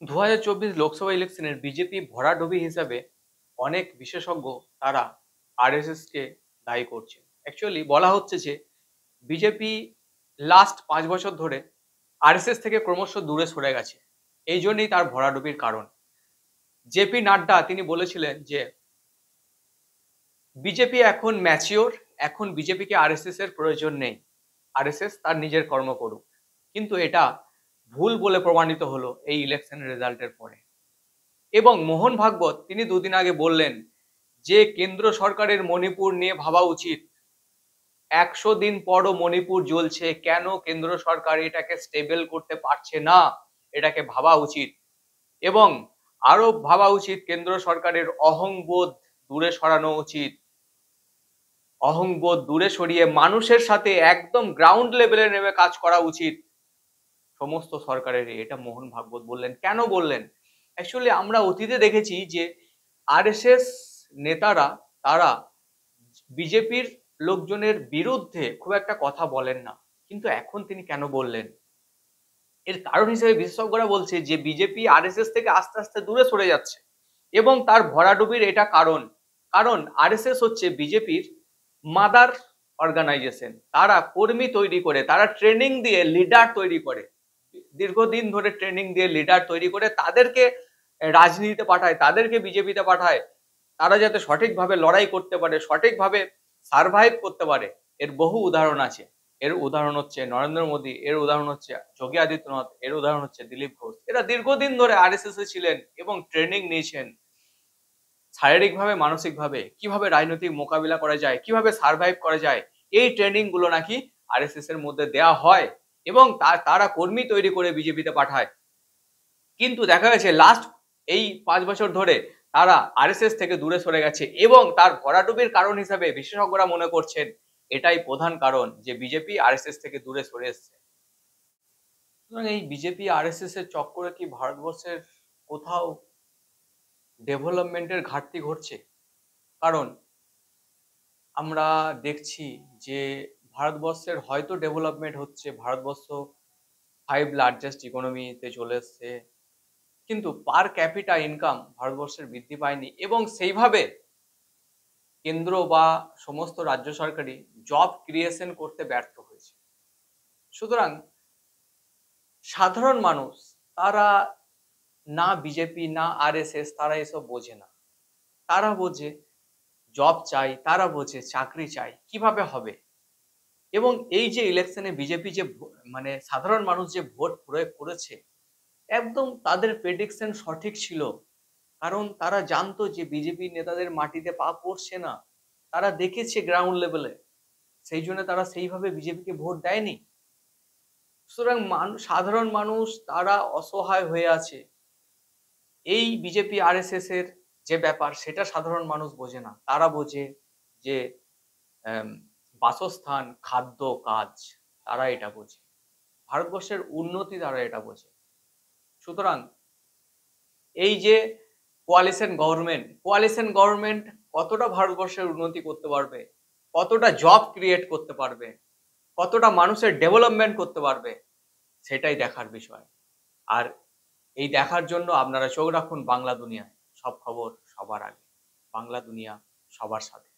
২০২৪ লোকসভা ইলেকশনের বিজেপি ভরাডুবি হিসাবে অনেক বিশেষজ্ঞ তারা আরএসএসকে দায়ী করছেন। অ্যাকচুয়ালি বলা হচ্ছে যে বিজেপি লাস্ট ৫ বছর ধরে আরএসএস থেকে ক্রমশ দূরে সরে গেছে। এই জন্যই তার ভরাডুবির কারণ। জেপি নাড্ডা তিনি বলেছিলেন যে বিজেপি এখন ম্যাচিওর, এখন বিজেপিকে আরএসএস এর প্রয়োজন নেই। আরএসএস তার নিজের কর্ম করুক। কিন্তু এটা ভুল বলে প্রমাণিত হলো এই ইলেকশনের রেজাল্টের পরে। এবং মোহন ভাগবত তিনি দুদিন আগে বললেন যে কেন্দ্র সরকারের মণিপুর নিয়ে ভাবা উচিত। ১০০ দিন পরও মণিপুর জ্বলছে, কেন কেন্দ্র সরকার এটাকে স্টেবল করতে পারছে না, এটাকে ভাবা উচিত। এবং আরো ভাবা উচিত কেন্দ্র সরকারের অহংবোধ দূরে সরানো উচিত। অহংবোধ দূরে সরিয়ে মানুষের সাথে একদম গ্রাউন্ড লেভেলে নেমে কাজ করা উচিত সমস্ত সরকারেরই। এটা মোহন ভাগবত বললেন। কেন বললেন? অ্যাকচুয়ালি আমরা অতীতে দেখেছি যে আরএসএস নেতারা তারা বিজেপির লোকজনের বিরুদ্ধে খুব একটা কথা বলেন না। কিন্তু এখন তিনি কেন বললেন? এর কারণ হিসেবে বিশেষজ্ঞরা বলছে যে বিজেপি আরএসএস থেকে আস্তে আস্তে দূরে সরে যাচ্ছে এবং তার ভরাডুবির এটা কারণ। কারণ আরএসএস হচ্ছে বিজেপির মাদার অর্গানাইজেশন। তারা কর্মী তৈরি করে, তারা ট্রেনিং দিয়ে লিডার তৈরি করে। দীর্ঘদিন ধরে ট্রেনিং দিয়ে লিডার তৈরি করে তাদেরকে রাজনীতিতে পাঠায়, তাদেরকে বিজেপিতে পাঠায়। তারা যাতে সঠিকভাবে লড়াই করতে পারে, সঠিকভাবে সারভাইভ করতে পারে। এর বহু উদাহরণ আছে। এর উদাহরণ হচ্ছে নরেন্দ্র মোদী, এর উদাহরণ হচ্ছে যোগী আদিত্যনাথ, এর উদাহরণ হচ্ছে দিলীপ ঘোষ। এরা দীর্ঘদিন ধরে আরএসএস এ ছিলেন এবং ট্রেনিং নিয়েছেন শারীরিকভাবে, মানসিকভাবে কিভাবে রাজনৈতিক মোকাবিলা করা যায়, কিভাবে সারভাইভ করা যায়, এই ট্রেনিং গুলো নাকি আরএসএস এর মধ্যে দেওয়া হয় এবং তারা কর্মী তৈরি করে বিজেপিতে পাঠায়। কিন্তু দেখা গেছে লাস্ট এই ৫ বছর ধরে তারা আরএসএস থেকে দূরে সরে গেছে এবং তার ভরাডুবির কারণ হিসাবে বিশেষজ্ঞরা মনে করছেন এটাই প্রধান কারণ যে বিজেপি আরএসএস থেকে দূরে সরে এসছে। সুতরাং এই বিজেপি আরএসএস এর চক্করে কি ভারতবর্ষের কোথাও ডেভেলপমেন্টের ঘাটতি ঘটছে? কারণ আমরা দেখছি যে ভারতবর্ষের হয়তো ডেভেলপমেন্ট হচ্ছে, ভারতবর্ষ 5 লার্জেস্ট ইকোনমিতে চলে এসছে, কিন্তু পার ক্যাপিটা ইনকাম ভারতবর্ষের বৃদ্ধি পায়নি এবং সেইভাবে কেন্দ্র বা সমস্ত রাজ্য সরকারই জব ক্রিয়েশন করতে ব্যর্থ হয়েছে। সুতরাং সাধারণ মানুষ তারা না বিজেপি না আরএসএস তারা এসব বোঝে না। তারা বোঝে জব চাই, তারা বোঝে চাকরি চাই, কিভাবে হবে। এবং এই যে ইলেকশনে বিজেপি যে মানে সাধারণ মানুষ যে ভোট প্রয়োগ করেছে একদম তাদের প্রেডিকশন সঠিক ছিল। কারণ তারা জানতো যে বিজেপি নেতাদের মাটিতে পা পড়ছে না। তারা দেখেছে গ্রাউন্ড লেভেলে। সেই জন্য তারা সেইভাবে বিজেপিকে ভোট দেয়নি। সুতরাং সাধারণ মানুষ তারা অসহায় হয়ে আছে। এই বিজেপি আরএসএস এর যে ব্যাপার সেটা সাধারণ মানুষ বোঝে না। তারা বোঝে যে আম বাসস্থান, খাদ্য, কাজ তারা এটা বোঝে। ভারতবর্ষের উন্নতি তারা এটা বোঝে। সুতরাং এই যে কোয়ালিশন গভর্নমেন্ট কতটা ভারতবর্ষের উন্নতি করতে পারবে, কতটা জব ক্রিয়েট করতে পারবে, কতটা মানুষের ডেভেলপমেন্ট করতে পারবে সেটাই দেখার বিষয়। আর এই দেখার জন্য আপনারা চোখ রাখুন বাংলা দুনিয়ায়। সব খবর সবার আগে। বাংলা দুনিয়া সবার সাথে।